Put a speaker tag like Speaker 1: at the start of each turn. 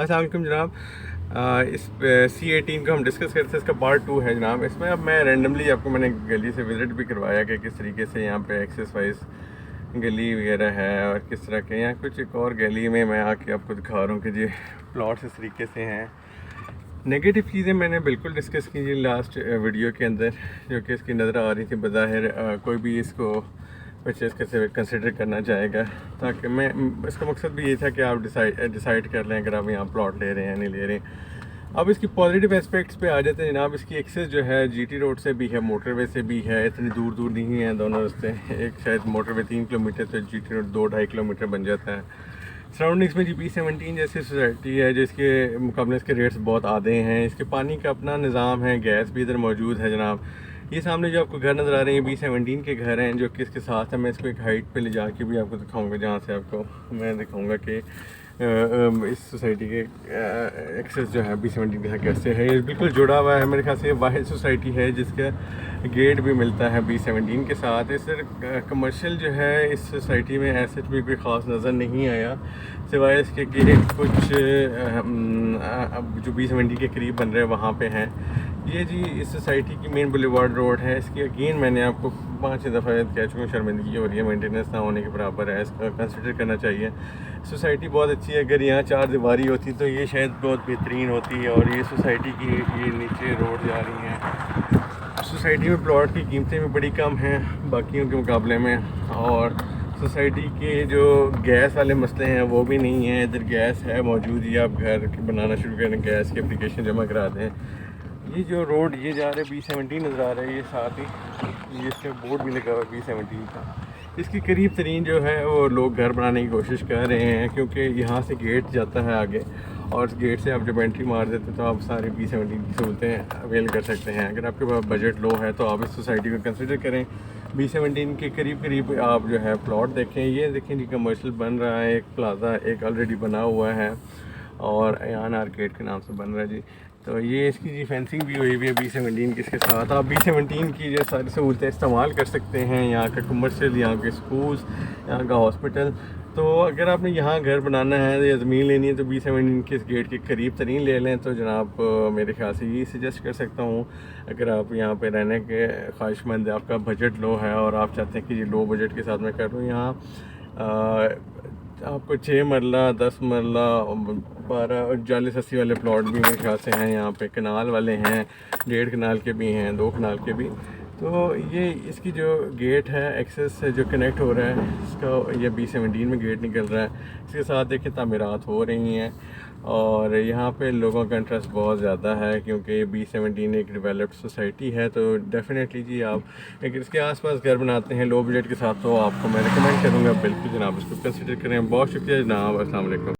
Speaker 1: अस्सलाम वालेकुम जनाब। इस C18 को हम डिस्कस करते हैं, इसका पार्ट 2 है जनाब। इसमें अब मैं रैंडमली आपको मैंने गली से विज़िट भी करवाया कि किस तरीके से यहाँ पे एक्सेस वाइज गली वगैरह है और किस तरह के यहाँ कुछ एक और गली में मैं आके आपको दिखा रहा हूँ कि जी प्लॉट्स इस तरीके से हैं। नेगेटिव चीज़ें मैंने बिल्कुल डिस्कस की जी लास्ट वीडियो के अंदर, जो कि इसकी नज़र आ रही थी बज़ाहिर कोई भी इसको परचेज़ कैसे कंसिडर करना चाहेगा, ताकि मैं इसका मकसद भी ये था कि आप डिसाइड कर लें अगर आप यहाँ प्लॉट ले रहे हैं या नहीं ले रहे हैं। अब इसकी पॉजिटिव एस्पेक्ट्स पे आ जाते हैं जनाब। इसकी एक्सेस जो है जीटी रोड से भी है, मोटरवे से भी है, इतनी दूर दूर नहीं है दोनों रास्ते। एक शायद मोटरवे 3 किलोमीटर तो जीटी रोड 2-2.5 किलोमीटर बन जाता है। सराउंडिंग्स में जी B17 जैसी सोसाइटी है जिसके मुकाबले इसके रेट्स बहुत आधे हैं। इसके पानी का अपना निज़ाम है, गैस भी इधर मौजूद है जनाब। ये सामने जो आपको घर नज़र आ रहे हैं B17 के घर हैं, जो कि इसके साथ है। मैं इसको एक हाइट पे ले जाके भी आपको दिखाऊंगा, जहाँ से आपको मैं दिखाऊंगा कि इस सोसाइटी के एक्सेस जो है B17 के साथ कैसे है। ये बिल्कुल जुड़ा हुआ है, मेरे ख्याल से ये वाहिद सोसाइटी है जिसका गेट भी मिलता है B17 के साथ। इस कमर्शियल जो है इस सोसाइटी में ऐसे भी कोई ख़ास नज़र नहीं आया, सिवाय इसके गेट कुछ जो B17 के करीब बन रहे हैं वहाँ पे हैं। ये जी इस सोसाइटी की मेन बुलेवार्ड रोड है। इसकी अगेन मैंने आपको 5-6 दफ़ा कह चुका हूँ, शर्मिंदगी हो रही है, मेंटेनेंस ना होने के बराबर है, इसका कंसिडर करना चाहिए। सोसाइटी बहुत अच्छी है, अगर यहाँ 4 दीवारी होती तो ये शायद बहुत बेहतरीन होती है। और ये सोसाइटी की ये नीचे रोड जा रही है। सोसाइटी में प्लॉट की कीमतें भी बड़ी कम हैं बाकियों के मुकाबले में, और सोसाइटी के जो गैस वाले मसले हैं वो भी नहीं हैं। इधर गैस है मौजूद, ये आप घर बनाना शुरू करें गैस की एप्लीकेशन जमा करा दें। ये जो रोड ये जा रहा है B17 नज़र आ रहा है, ये साथ ही ये इसका बोर्ड भी लगा हुआ है B17 का। इसके करीब तरीन जो है वो लोग घर बनाने की कोशिश कर रहे हैं, क्योंकि यहाँ से गेट जाता है आगे, और उस गेट से आप जब एंट्री मार देते तो आप सारी B17 की सहूलतें अवेल कर सकते हैं। अगर आपके पास बजट लो है तो आप इस सोसाइटी को कंसिडर करें। B17 के करीब करीब आप जो है प्लॉट देखें। ये देखें जी कमर्शियल बन रहा है, एक प्लाजा एक ऑलरेडी बना हुआ है और अयान आर्केड के नाम से बन रहा है जी। तो ये इसकी जी फेंसिंग भी हुई हुई है B17 की। इसके साथ आप B17 की जो सारी सहूलतें इस्तेमाल कर सकते हैं, यहाँ का कमर्शियल, यहाँ के स्कूल्स, यहाँ का हॉस्पिटल। तो अगर आपने यहाँ घर बनाना है या ज़मीन लेनी है तो B17 के इस गेट के करीब तरीन ले लें। तो जनाब मेरे ख्याल से ये सजेस्ट कर सकता हूँ, अगर आप यहाँ पे रहने के ख्वाहिशमंद, आपका बजट लो है और आप चाहते हैं कि ये लो बजट के साथ मैं कर लूँ, यहाँ आपको 6 मरला 10 मरला 12 40-80 वाले प्लॉट भी मेरे ख्याल से हैं। यहाँ पे कनाल वाले हैं, 1.5 कनाल के भी हैं, 2 कनाल के भी। तो ये इसकी जो गेट है एक्सेस से जो कनेक्ट हो रहा है इसका, ये B17 में गेट निकल रहा है। इसके साथ देखिए तामीरात हो रही हैं और यहाँ पे लोगों का इंटरेस्ट बहुत ज़्यादा है, क्योंकि B17 एक डेवलप्ड सोसाइटी है। तो डेफिनेटली जी आप अगर इसके आसपास घर बनाते हैं लो बजट के साथ तो आपको मैं रिकमेंड करूँगा बिल्कुल जनाब इसको कंसिडर करें। बहुत शुक्रिया जनाब, अस्सलाम वालेकुम।